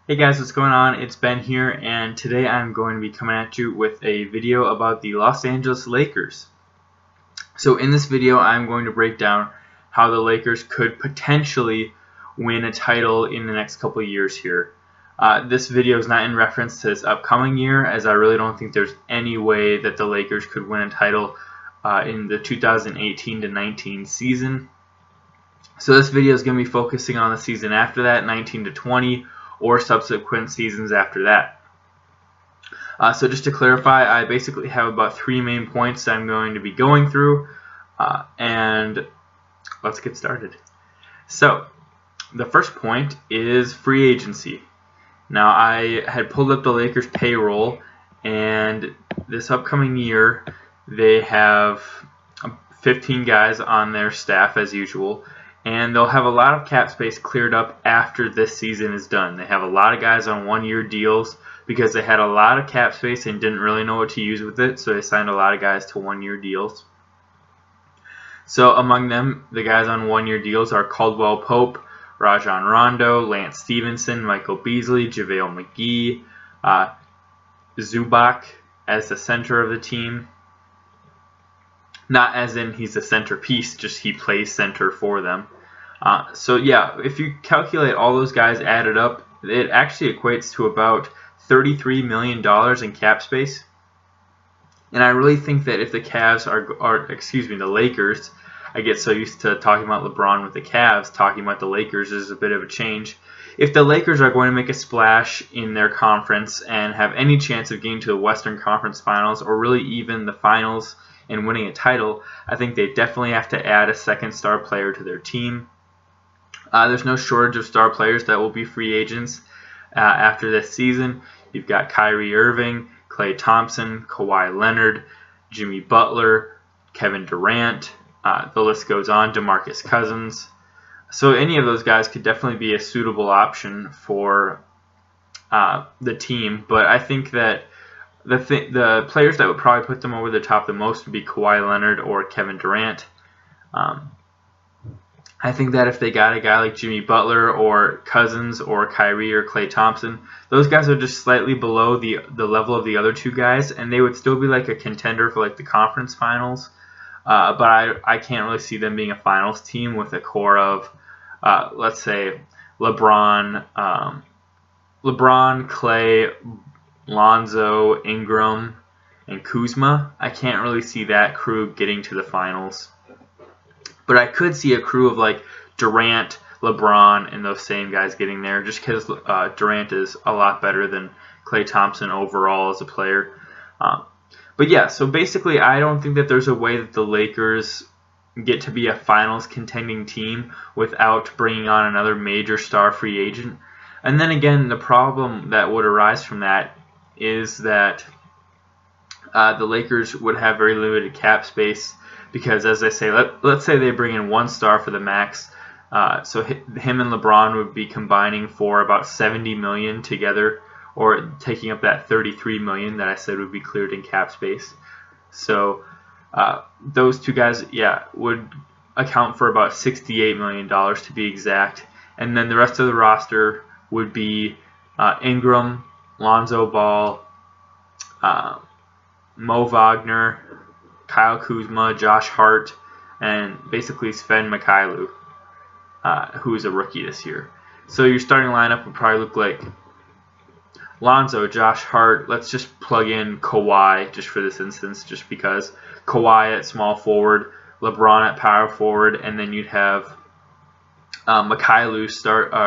Hey guys, what's going on? It's Ben here, and today I'm going to be coming at you with a video about the Los Angeles Lakers. So in this video, I'm going to break down how the Lakers could potentially win a title in the next couple of years here. This video is not in reference to this upcoming year, as I really don't think there's any way that the Lakers could win a title in the 2018-19 season. So this video is going to be focusing on the season after that, 19-20, or subsequent seasons after that. So just to clarify, I basically have about 3 main points that I'm going to be going through, and let's get started. So the first point is free agency. Now I had pulled up the Lakers payroll, and this upcoming year they have 15 guys on their staff as usual. And they'll have a lot of cap space cleared up after this season is done. They have a lot of guys on one-year deals because they had a lot of cap space and didn't really know what to use with it, so they signed a lot of guys to one-year deals. So among them, the guys on one-year deals are Caldwell Pope, Rajon Rondo, Lance Stevenson, Michael Beasley, JaVale McGee, Zubac as the center of the team. Not as in he's a centerpiece, just he plays center for them. So yeah, if you calculate all those guys added up, it actually equates to about $33 million in cap space. And I really think that if the the Lakers, I get so used to talking about LeBron with the Cavs, talking about the Lakers is a bit of a change. If the Lakers are going to make a splash in their conference and have any chance of getting to the Western Conference Finals, or really even the finals and winning a title, I think they definitely have to add a second star player to their team. There's no shortage of star players that will be free agents after this season. You've got Kyrie Irving, Klay Thompson, Kawhi Leonard, Jimmy Butler, Kevin Durant. The list goes on, DeMarcus Cousins. So any of those guys could definitely be a suitable option for the team. But I think that the players that would probably put them over the top the most would be Kawhi Leonard or Kevin Durant. I think that if they got a guy like Jimmy Butler or Cousins or Kyrie or Klay Thompson, those guys are just slightly below the level of the other two guys, and they would still be like a contender for like the conference finals. But I can't really see them being a finals team with a core of, let's say, LeBron, Klay, Lonzo, Ingram, and Kuzma. I can't really see that crew getting to the finals. But I could see a crew of like Durant, LeBron, and those same guys getting there, just because Durant is a lot better than Klay Thompson overall as a player. But yeah, so basically I don't think that there's a way that the Lakers get to be a finals contending team without bringing on another major star free agent. And then again, the problem that would arise from that is that the Lakers would have very limited cap space because, as I say, let's say they bring in one star for the max. So him and LeBron would be combining for about $70 million together, or taking up that $33 million that I said would be cleared in cap space. So those two guys, yeah, would account for about $68 million to be exact. And then the rest of the roster would be Ingram, Lonzo Ball, Mo Wagner, Kyle Kuzma, Josh Hart, and basically Sven Mikhailiuk, who is a rookie this year. So your starting lineup would probably look like Lonzo, Josh Hart. Let's just plug in Kawhi just for this instance, just because. Kawhi at small forward, LeBron at power forward, and then you'd have Mikhailiuk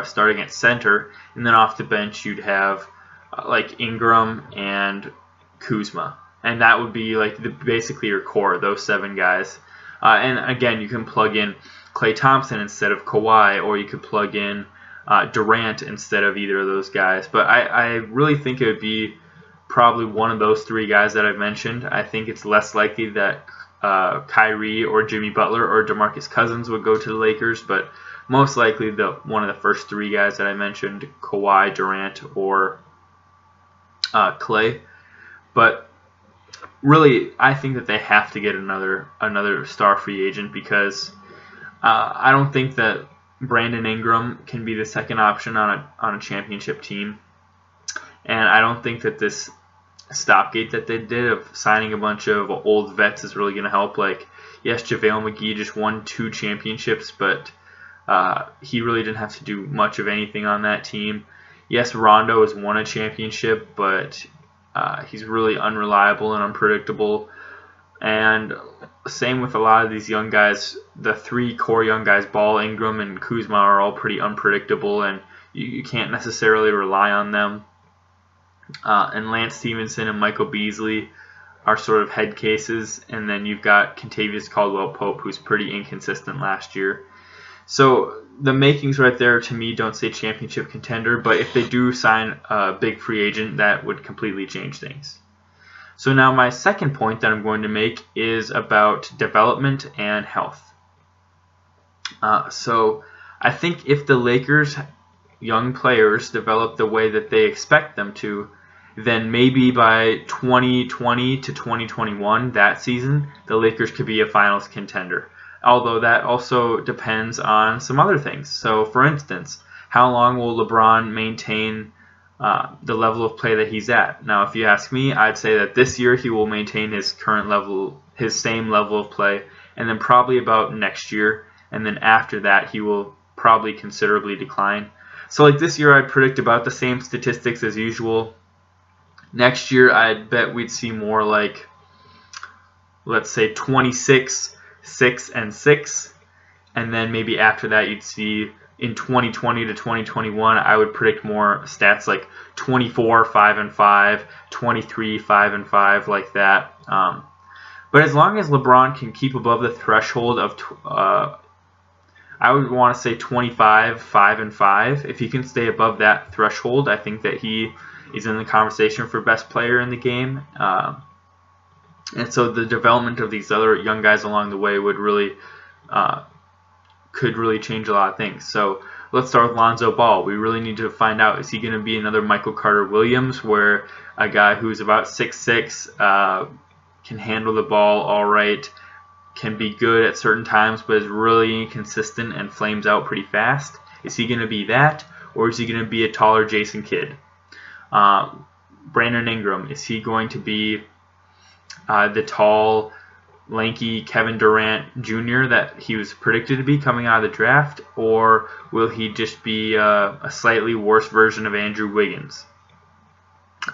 starting at center, and then off the bench you'd have like Ingram and Kuzma. And that would be like basically your core, those 7 guys. And again, you can plug in Klay Thompson instead of Kawhi, or you could plug in Durant instead of either of those guys. But I really think it would be probably one of those 3 guys that I've mentioned. I think it's less likely that Kyrie or Jimmy Butler or DeMarcus Cousins would go to the Lakers, but most likely one of the first 3 guys that I mentioned, Kawhi, Durant, or Klay. But really, I think that they have to get another star free agent because I don't think that Brandon Ingram can be the second option on a championship team. And I don't think that this stopgate that they did of signing a bunch of old vets is really going to help. Like, yes, JaVale McGee just won 2 championships, but he really didn't have to do much of anything on that team. Yes, Rondo has won a championship, but he's really unreliable and unpredictable. And same with a lot of these young guys. The 3 core young guys, Ball, Ingram, and Kuzma, are all pretty unpredictable, and you can't necessarily rely on them. And Lance Stevenson and Michael Beasley are sort of head cases. And then you've got Kentavious Caldwell-Pope, who's pretty inconsistent last year. So the makings right there, to me, don't say championship contender. But if they do sign a big free agent, that would completely change things. So now my second point that I'm going to make is about development and health. So I think if the Lakers' young players develop the way that they expect them to, then maybe by 2020 to 2021, that season, the Lakers could be a finals contender. Although that also depends on some other things. So for instance, how long will LeBron maintain the level of play that he's at? Now, if you ask me, I'd say that this year he will maintain his current level, his same level of play, and then probably about next year, and then after that he will probably considerably decline. So like this year, I'd predict about the same statistics as usual. Next year, I'd bet we'd see more like, let's say 26, 6, and 6, and then maybe after that you'd see in 2020 to 2021, I would predict more stats like 24, 5, and 5, 23, 5, and 5, like that. But as long as LeBron can keep above the threshold of, I would want to say 25, 5, and 5. If he can stay above that threshold, I think that he is in the conversation for best player in the game. And so the development of these other young guys along the way would really could really change a lot of things. So let's start with Lonzo Ball. We really need to find out, is he going to be another Michael Carter Williams, where a guy who's about 6'6", can handle the ball all right, can be good at certain times, but is really inconsistent and flames out pretty fast? Is he going to be that, or is he going to be a taller Jason Kidd? Brandon Ingram, is he going to be the tall, lanky Kevin Durant Jr. that he was predicted to be coming out of the draft, or will he just be a slightly worse version of Andrew Wiggins?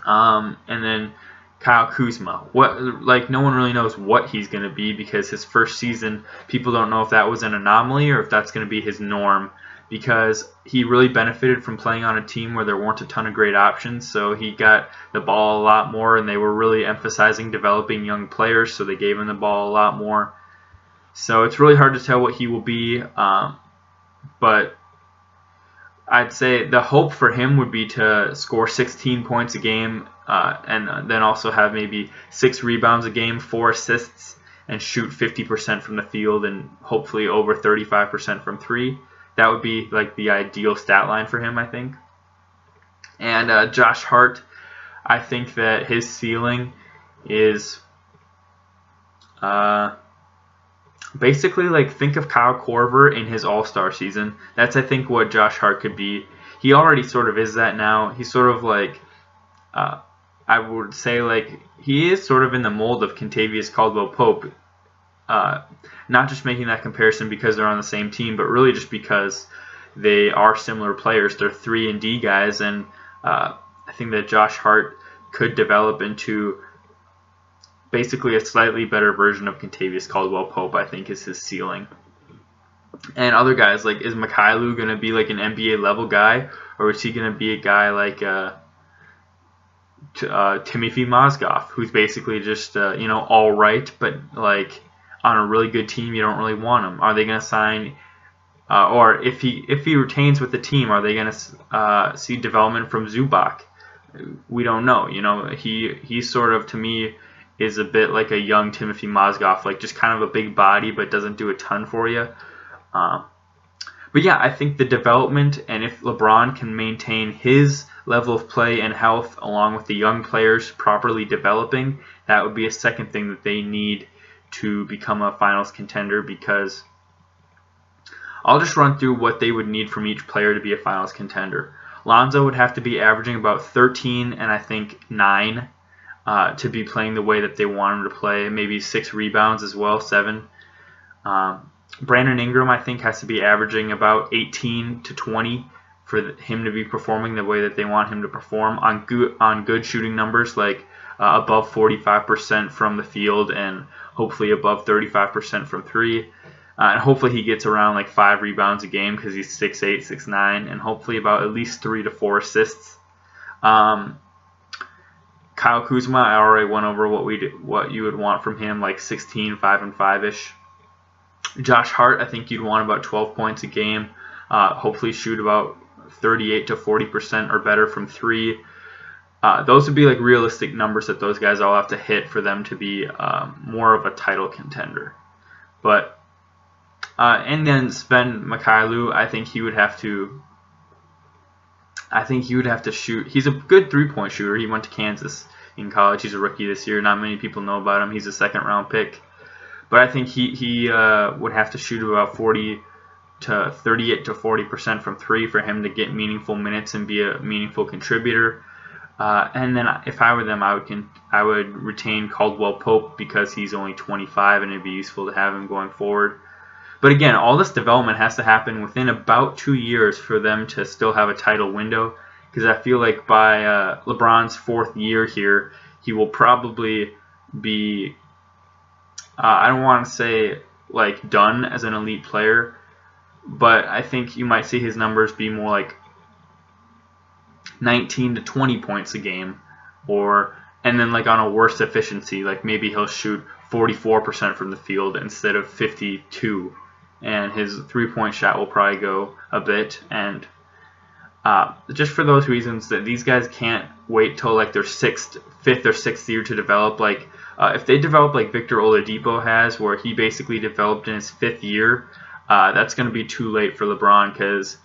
And then Kyle Kuzma. No one really knows what he's going to be, because his first season, people don't know if that was an anomaly or if that's going to be his norm, because he really benefited from playing on a team where there weren't a ton of great options. So he got the ball a lot more, and they were really emphasizing developing young players, so they gave him the ball a lot more. So it's really hard to tell what he will be, but I'd say the hope for him would be to score 16 points a game, and then also have maybe 6 rebounds a game, 4 assists, and shoot 50% from the field and hopefully over 35% from 3. That would be like the ideal stat line for him, I think. And Josh Hart, I think that his ceiling is basically like, think of Kyle Korver in his All-Star season. That's, I think, what Josh Hart could be. He already sort of is that now. He's sort of like, I would say, like, he is sort of in the mold of Kentavious Caldwell-Pope. Not just making that comparison because they're on the same team, but really just because they are similar players. They're 3-and-D guys, and I think that Josh Hart could develop into basically a slightly better version of Kentavious Caldwell-Pope, I think, is his ceiling. And other guys, like, is Mikhailuk going to be like an NBA level guy, or is he going to be a guy like Timothy Mozgov, who's basically just all right, but like on a really good team, you don't really want him? Are they going to sign, or if he retains with the team, are they going to see development from Zubac? We don't know. He sort of, to me, is a bit like a young Timothy Mozgov, like just kind of a big body, but doesn't do a ton for you. But yeah, I think the development, and if LeBron can maintain his level of play and health along with the young players properly developing, that would be a second thing that they need to become a finals contender, because I'll just run through what they would need from each player to be a finals contender. Lonzo would have to be averaging about 13 and I think 9 to be playing the way that they want him to play. Maybe 6 rebounds as well, 7. Brandon Ingram, I think, has to be averaging about 18 to 20 for him to be performing the way that they want him to perform on good shooting numbers, like above 45% from the field and hopefully above 35% from 3. And hopefully he gets around like 5 rebounds a game because he's 6'8", 6'9", and hopefully about at least 3 to 4 assists. Kyle Kuzma, I already went over what you would want from him, like 16, 5 and 5-ish. Josh Hart, I think you'd want about 12 points a game. Hopefully shoot about 38 to 40% or better from 3. Those would be like realistic numbers that those guys all have to hit for them to be more of a title contender. But and then Sven Mikhailuk, I think he would have to shoot. He's a good 3-point shooter. He went to Kansas in college. He's a rookie this year. Not many people know about him. He's a 2nd-round pick. But I think he would have to shoot about 38 to 40% from 3 for him to get meaningful minutes and be a meaningful contributor. And then if I were them, I would retain Caldwell Pope because he's only 25 and it'd be useful to have him going forward. But again, all this development has to happen within about 2 years for them to still have a title window, because I feel like by LeBron's 4th year here, he will probably be, I don't want to say like done as an elite player, but I think you might see his numbers be more like 19 to 20 points a game, and then like on a worse efficiency, like maybe he'll shoot 44% from the field instead of 52%. And his 3-point shot will probably go a bit. And just for those reasons that these guys can't wait till like their 5th or 6th year to develop. Like if they develop like Victor Oladipo has, where he basically developed in his 5th year, that's going to be too late for LeBron, because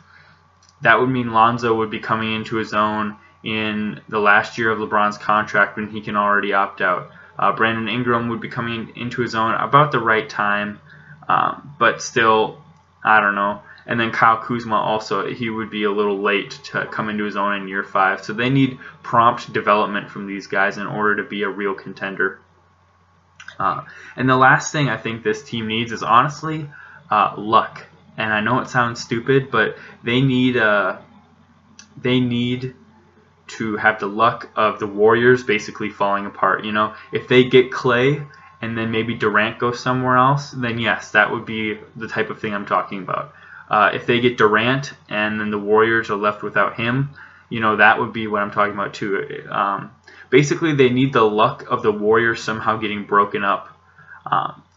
that would mean Lonzo would be coming into his own in the last year of LeBron's contract when he can already opt out. Brandon Ingram would be coming into his own about the right time. But still, I don't know. And then Kyle Kuzma also, he would be a little late to come into his own in year 5. So they need prompt development from these guys in order to be a real contender. And the last thing I think this team needs is honestly luck. And I know it sounds stupid, but they need to have the luck of the Warriors basically falling apart. You know, if they get Clay and then maybe Durant goes somewhere else, then yes, that would be the type of thing I'm talking about. If they get Durant and then the Warriors are left without him, you know, that would be what I'm talking about too. Basically, they need the luck of the Warriors somehow getting broken up.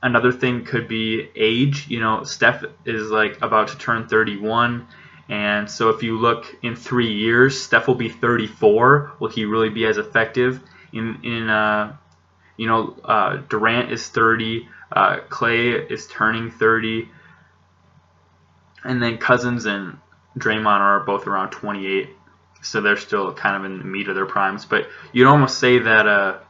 Another thing could be age. You know, Steph is like about to turn 31, and so if you look in 3 years, Steph will be 34. Will he really be as effective? Durant is 30, Clay is turning 30, and then Cousins and Draymond are both around 28, so they're still kind of in the meat of their primes. But you'd almost say that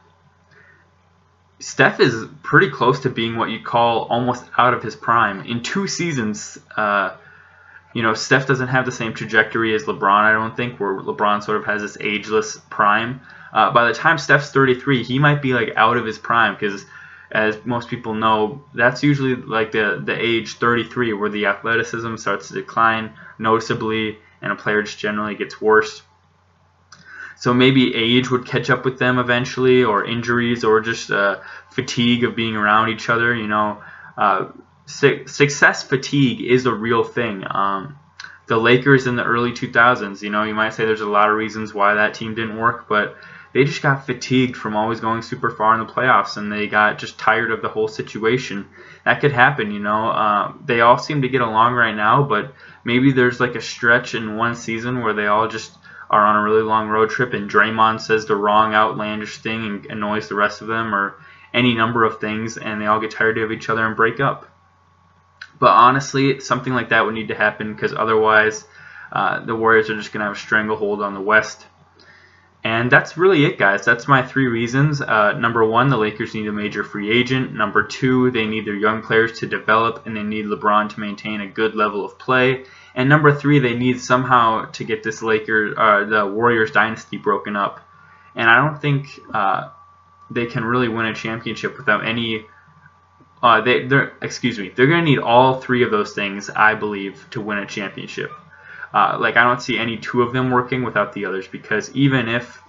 Steph is pretty close to being what you'd call almost out of his prime. In 2 seasons, Steph doesn't have the same trajectory as LeBron, I don't think, where LeBron sort of has this ageless prime. By the time Steph's 33, he might be like out of his prime, because as most people know, that's usually like the age 33 where the athleticism starts to decline noticeably and a player just generally gets worse. So maybe age would catch up with them eventually, or injuries, or just fatigue of being around each other. You know, success fatigue is a real thing. The Lakers in the early 2000s, you know, you might say there's a lot of reasons why that team didn't work, but they just got fatigued from always going super far in the playoffs, and they got just tired of the whole situation. That could happen, you know. They all seem to get along right now, but maybe there's like a stretch in one season where they all just are on a really long road trip and Draymond says the wrong outlandish thing and annoys the rest of them, or any number of things, and they all get tired of each other and break up. But honestly, something like that would need to happen, because otherwise the Warriors are just going to have a stranglehold on the West. And that's really it, guys. That's my 3 reasons. Number 1, the Lakers need a major free agent. Number 2, they need their young players to develop, and they need LeBron to maintain a good level of play. And number 3, they need somehow to get this the Warriors dynasty broken up. And I don't think they can really win a championship without any. They're going to need all 3 of those things, I believe, to win a championship. Like, I don't see any 2 of them working without the others, because even if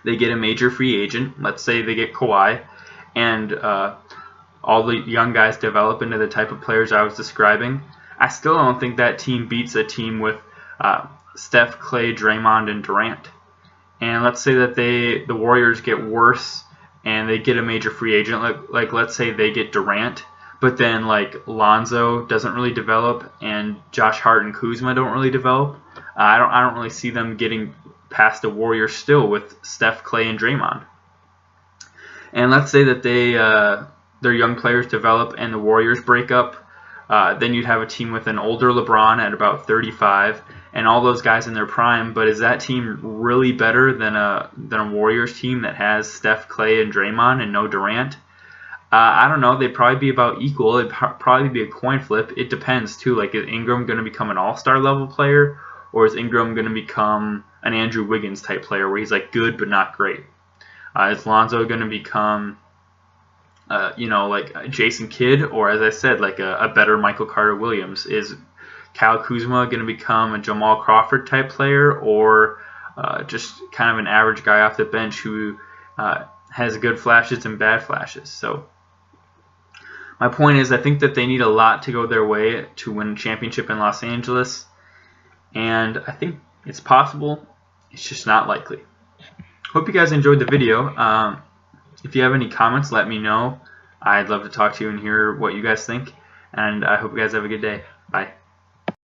they get a major free agent, let's say they get Kawhi, and all the young guys develop into the type of players I was describing, I still don't think that team beats a team with Steph, Clay, Draymond, and Durant. And let's say that the Warriors get worse and they get a major free agent, like let's say they get Durant, but then like Lonzo doesn't really develop and Josh Hart and Kuzma don't really develop. I don't really see them getting past the Warriors still with Steph, Clay, and Draymond. And let's say that their young players develop and the Warriors break up. Then you'd have a team with an older LeBron at about 35 and all those guys in their prime. But is that team really better than a Warriors team that has Steph, Clay, and Draymond and no Durant? I don't know. They'd probably be about equal. It'd probably be a coin flip. It depends too. Like, is Ingram going to become an all-star level player, or is Ingram going to become an Andrew Wiggins type player where he's like good but not great? Is Lonzo going to become like Jason Kidd, or as I said, like a better Michael Carter Williams? Is Kyle Kuzma going to become a Jamal Crawford type player, or just kind of an average guy off the bench who has good flashes and bad flashes? So my point is, I think that they need a lot to go their way to win a championship in Los Angeles, and I think it's possible. It's just not likely. Hope you guys enjoyed the video. If you have any comments, let me know. I'd love to talk to you and hear what you guys think. And I hope you guys have a good day. Bye.